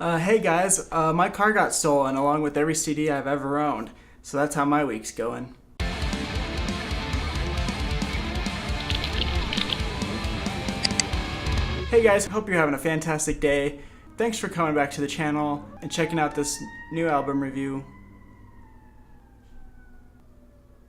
Hey guys, my car got stolen along with every CD I've ever owned, so that's how my week's going. Hey guys, hope you're having a fantastic day. Thanks for coming back to the channel and checking out this new album review.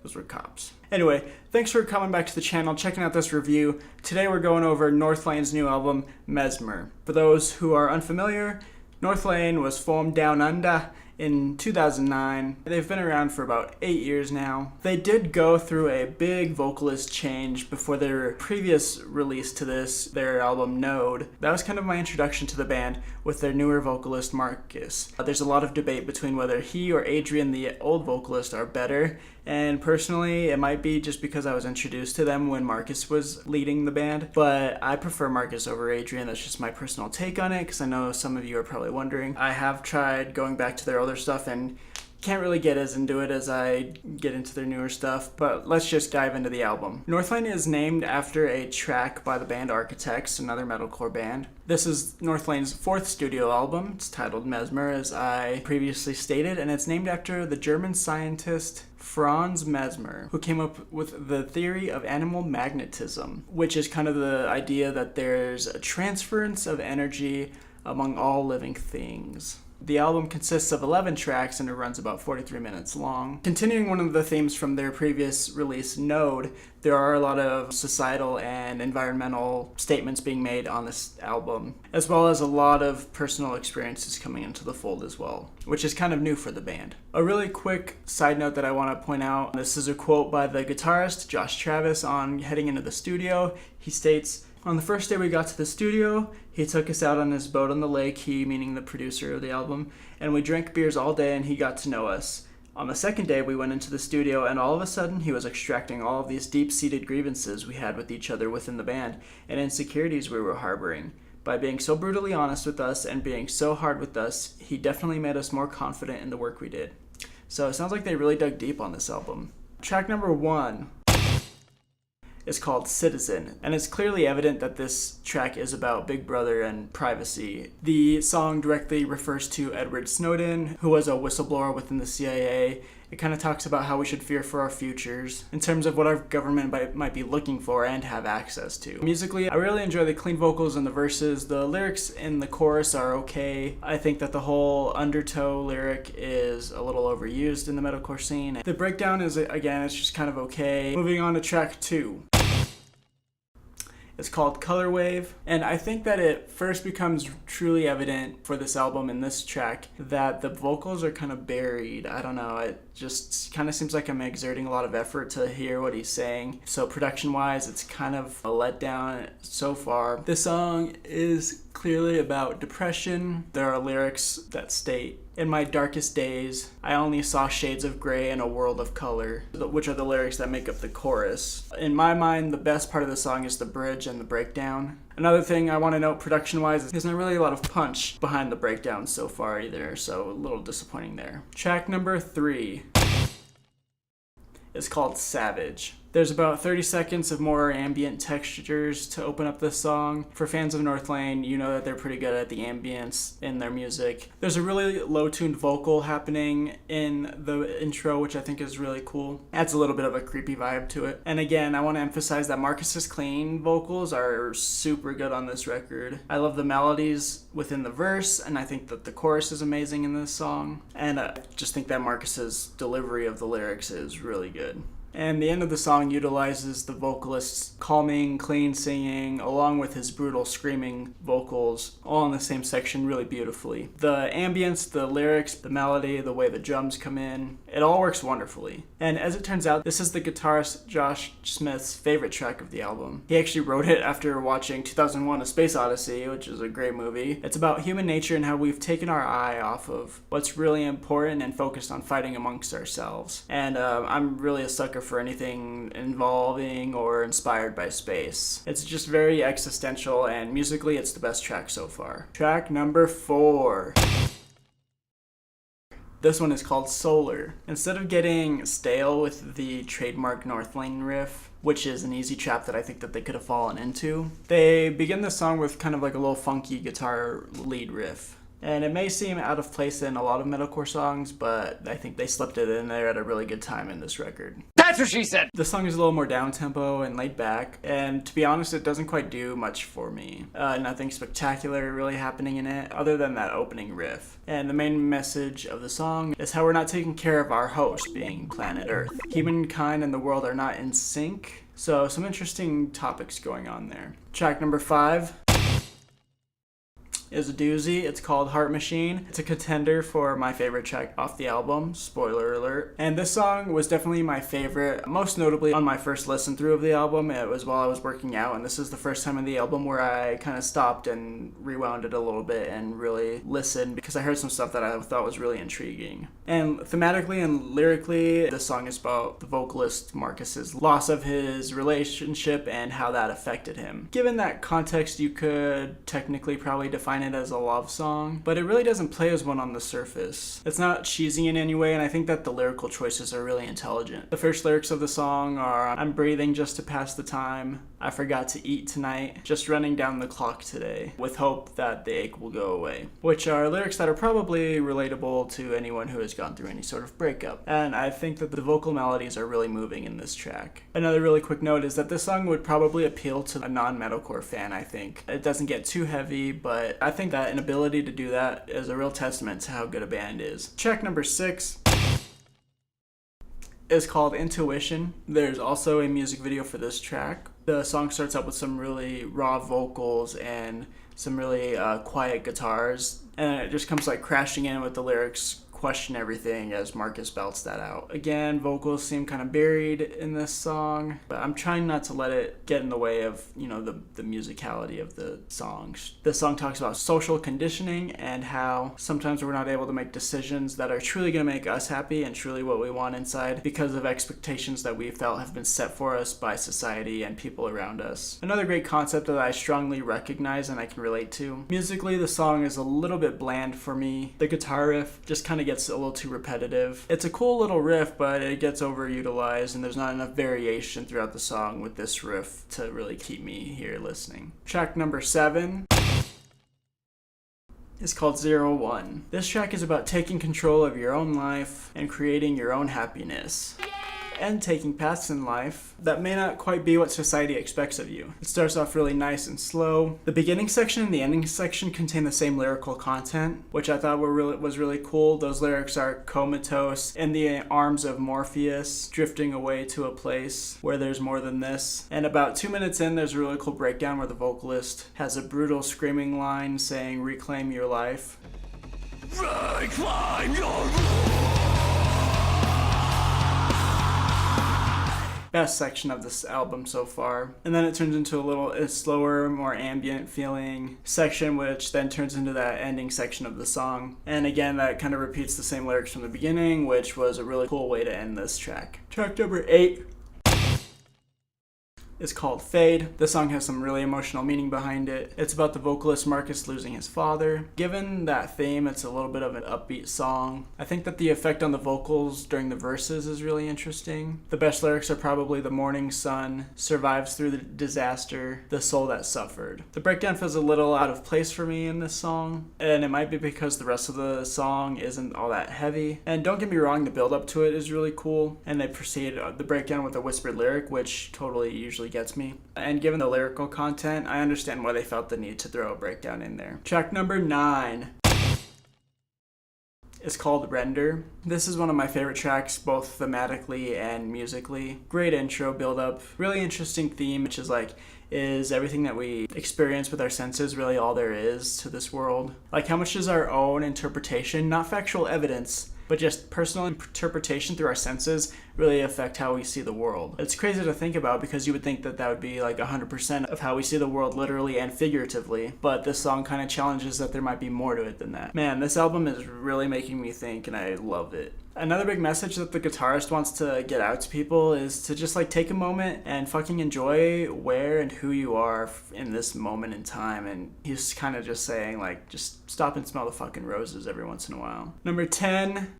Those were cops. Anyway, thanks for coming back to the channel, checking out this review. Today we're going over Northlane's new album, Mesmer. For those who are unfamiliar, Northlane was formed down under in 2009. They've been around for about 8 years now. They did go through a big vocalist change before their previous release to their album Node. That was kind of my introduction to the band with their newer vocalist Marcus. There's a lot of debate between whether he or Adrian, the old vocalist, are better. And personally, it might be just because I was introduced to them when Marcus was leading the band. But I prefer Marcus over Adrian. That's just my personal take on it, because I know some of you are probably wondering. I have tried going back to their older stuff and can't really get as into it as I get into their newer stuff, but let's just dive into the album. Northlane is named after a track by the band Architects, another metalcore band. This is Northlane's fourth studio album. It's titled Mesmer, as I previously stated, and it's named after the German scientist Franz Mesmer, who came up with the theory of animal magnetism, which is kind of the idea that there's a transference of energy among all living things. The album consists of 11 tracks and it runs about 43 minutes long. Continuing one of the themes from their previous release, Node, there are a lot of societal and environmental statements being made on this album, as well as a lot of personal experiences coming into the fold as well, which is kind of new for the band. A really quick side note that I want to point out, this is a quote by the guitarist, Josh Travis, on heading into the studio. He states, "On the first day we got to the studio, he took us out on his boat on the lake," he meaning the producer of the album, "and we drank beers all day and he got to know us. On the second day we went into the studio and all of a sudden he was extracting all of these deep-seated grievances we had with each other within the band and insecurities we were harboring. By being so brutally honest with us and being so hard with us, he definitely made us more confident in the work we did." So it sounds like they really dug deep on this album. Track number 1 is called Citizen, and it's clearly evident that this track is about Big Brother and privacy. The song directly refers to Edward Snowden, who was a whistleblower within the CIA. It kind of talks about how we should fear for our futures in terms of what our government might be looking for and have access to. Musically, I really enjoy the clean vocals in the verses. The lyrics in the chorus are okay. I think that the whole undertow lyric is a little overused in the metalcore scene. The breakdown is, again, it's just kind of okay. Moving on to track 2. It's called Color Wave, and I think that it first becomes truly evident for this album in this track that the vocals are kind of buried. I don't know, it just kind of seems like I'm exerting a lot of effort to hear what he's saying. So production-wise, it's kind of a letdown so far. This song is clearly about depression. There are lyrics that state, "In my darkest days, I only saw shades of gray in a world of color," which are the lyrics that make up the chorus. In my mind, the best part of the song is the bridge and the breakdown. Another thing I want to note production-wise is there's not really a lot of punch behind the breakdown so far either, so a little disappointing there. Track number 3 is called Savage. There's about 30 seconds of more ambient textures to open up this song. For fans of Northlane, you know that they're pretty good at the ambience in their music. There's a really low-tuned vocal happening in the intro, which I think is really cool. Adds a little bit of a creepy vibe to it. And again, I want to emphasize that Marcus's clean vocals are super good on this record. I love the melodies within the verse, and I think that the chorus is amazing in this song. And I just think that Marcus's delivery of the lyrics is really good. And the end of the song utilizes the vocalist's calming, clean singing, along with his brutal screaming vocals, all in the same section really beautifully. The ambience, the lyrics, the melody, the way the drums come in, it all works wonderfully. And as it turns out, this is the guitarist Josh Smith's favorite track of the album. He actually wrote it after watching 2001: A Space Odyssey, which is a great movie. It's about human nature and how we've taken our eye off of what's really important and focused on fighting amongst ourselves. And I'm really a sucker for anything involving or inspired by space. It's just very existential, and musically it's the best track so far. Track number 4. This one is called Solar. Instead of getting stale with the trademark Northlane riff, which is an easy trap that I think that they could have fallen into, they begin the song with kind of like a little funky guitar lead riff. And it may seem out of place in a lot of metalcore songs, but I think they slipped it in there at a really good time in this record. That's what she said! The song is a little more down-tempo and laid back, and to be honest, it doesn't quite do much for me. Nothing spectacular really happening in it, other than that opening riff. And the main message of the song is how we're not taking care of our host, being planet Earth. Humankind and the world are not in sync, so some interesting topics going on there. Track number 5 is a doozy. It's called Heart Machine. It's a contender for my favorite track off the album, spoiler alert. And this song was definitely my favorite, most notably on my first listen through of the album. It was while I was working out, and this is the first time in the album where I kind of stopped and rewound it a little bit and really listened, because I heard some stuff that I thought was really intriguing. And thematically and lyrically, this song is about the vocalist Marcus's loss of his relationship and how that affected him. Given that context, you could technically probably define it as a love song, but it really doesn't play as one on the surface. It's not cheesy in any way, and I think that the lyrical choices are really intelligent. The first lyrics of the song are, "I'm breathing just to pass the time. I forgot to eat tonight. Just running down the clock today, with hope that the ache will go away," which are lyrics that are probably relatable to anyone who has gone through any sort of breakup. And I think that the vocal melodies are really moving in this track. Another really quick note is that this song would probably appeal to a non-metalcore fan, I think. It doesn't get too heavy, but I think that an ability to do that is a real testament to how good a band is. Track number 6 is called Intuition. There's also a music video for this track. The song starts out with some really raw vocals and some really quiet guitars, and it just comes like crashing in with the lyrics, "Question everything," as Marcus belts that out. Again, vocals seem kind of buried in this song, but I'm trying not to let it get in the way of, the musicality of the songs. This song talks about social conditioning and how sometimes we're not able to make decisions that are truly going to make us happy and truly what we want inside because of expectations that we felt have been set for us by society and people around us. Another great concept that I strongly recognize and I can relate to. Musically, the song is a little bit bland for me. The guitar riff just kind of gets a little too repetitive. It's a cool little riff, but it gets overutilized and there's not enough variation throughout the song with this riff to really keep me here listening. Track number 7 is called 01. This track is about taking control of your own life and creating your own happiness, and taking paths in life that may not quite be what society expects of you. It starts off really nice and slow. The beginning section and the ending section contain the same lyrical content, which I thought was really cool. Those lyrics are comatose, in the arms of Morpheus, drifting away to a place where there's more than this. And about 2 minutes in, there's a really cool breakdown where the vocalist has a brutal screaming line saying, "Reclaim your life." Reclaim your life! Best section of this album so far. And then it turns into a slower, more ambient feeling section, which then turns into that ending section of the song. And again, that kind of repeats the same lyrics from the beginning, which was a really cool way to end this track. Track number 8 is called Fade. The song has some really emotional meaning behind it. It's about the vocalist Marcus losing his father. Given that theme, it's a little bit of an upbeat song. I think that the effect on the vocals during the verses is really interesting. The best lyrics are probably "The morning sun survives through the disaster, the soul that suffered." The breakdown feels a little out of place for me in this song, and it might be because the rest of the song isn't all that heavy. And don't get me wrong, the build up to it is really cool, and they proceed the breakdown with a whispered lyric, which totally usually gets me. And given the lyrical content, I understand why they felt the need to throw a breakdown in there. Track number 9 is called Render. This is one of my favorite tracks, both thematically and musically. Great intro, build up, really interesting theme, which is is everything that we experience with our senses really all there is to this world? Like, how much does our own interpretation, not factual evidence, but just personal interpretation through our senses really affect how we see the world? It's crazy to think about because you would think that would be 100% of how we see the world literally and figuratively, but this song kind of challenges that there might be more to it than that. Man, this album is really making me think and I love it. Another big message that the guitarist wants to get out to people is to just take a moment and fucking enjoy where and who you are in this moment in time. And he's kind of just saying just stop and smell the fucking roses every once in a while. Number 10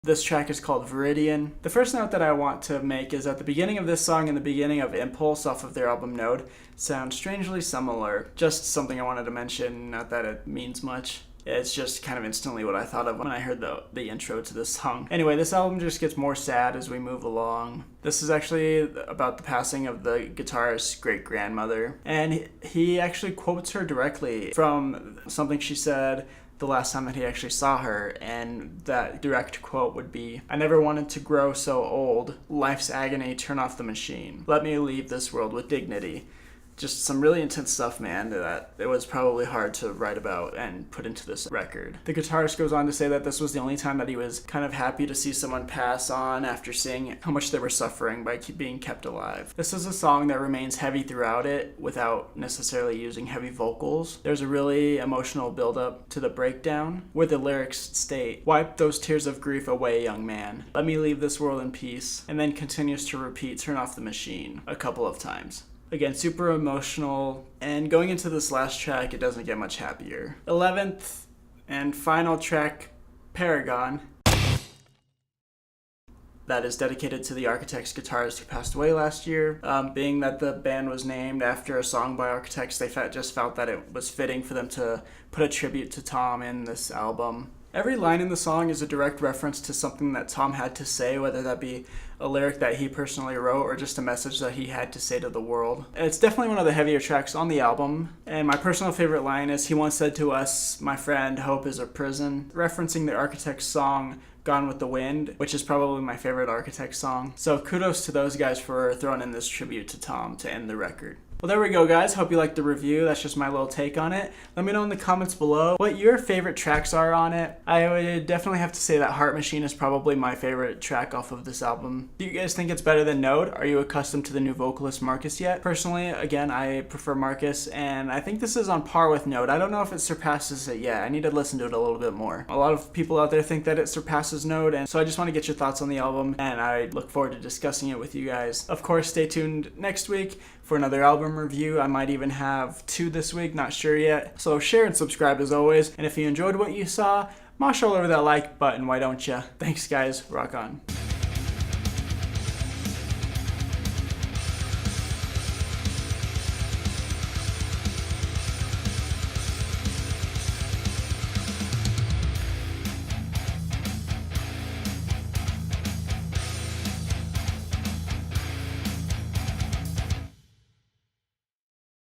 This track is called Viridian. The first note that I want to make is that the beginning of this song and the beginning of Impulse off of their album Node sound strangely similar. Just something I wanted to mention, not that it means much. It's just kind of instantly what I thought of when I heard the intro to this song. Anyway, this album just gets more sad as we move along. This is actually about the passing of the guitarist's great-grandmother. And he actually quotes her directly from something she said the last time that he actually saw her, and that direct quote would be, "I never wanted to grow so old. Life's agony, turn off the machine. Let me leave this world with dignity." Just some really intense stuff, man, that it was probably hard to write about and put into this record. The guitarist goes on to say that this was the only time that he was kind of happy to see someone pass on after seeing how much they were suffering by being kept alive. This is a song that remains heavy throughout it without necessarily using heavy vocals. There's a really emotional build-up to the breakdown where the lyrics state, "Wipe those tears of grief away, young man. Let me leave this world in peace," and then continues to repeat, "Turn off the machine," a couple of times. Again, super emotional, and going into this last track, it doesn't get much happier. 11th and final track, Paragon. That is dedicated to the Architects guitarist who passed away last year. Being that the band was named after a song by Architects, they just felt that it was fitting for them to put a tribute to Tom in this album. Every line in the song is a direct reference to something that Tom had to say, whether that be a lyric that he personally wrote or just a message that he had to say to the world. And it's definitely one of the heavier tracks on the album. And my personal favorite line is, "He once said to us, 'My friend, hope is a prison,'" referencing the Architects song Gone with the Wind, which is probably my favorite Architects song. So kudos to those guys for throwing in this tribute to Tom to end the record. Well, there we go, guys. Hope you liked the review. That's just my little take on it. Let me know in the comments below what your favorite tracks are on it. I would definitely have to say that Heart Machine is probably my favorite track off of this album. Do you guys think it's better than Node? Are you accustomed to the new vocalist Marcus yet? Personally, again, I prefer Marcus, and I think this is on par with Node. I don't know if it surpasses it yet. I need to listen to it a little bit more. A lot of people out there think that it surpasses Node, and so I just want to get your thoughts on the album, and I look forward to discussing it with you guys. Of course, stay tuned next week for another album review. I might even have 2 this week, not sure yet. So share and subscribe as always. And if you enjoyed what you saw, mosh all over that like button, why don't ya? Thanks guys, rock on.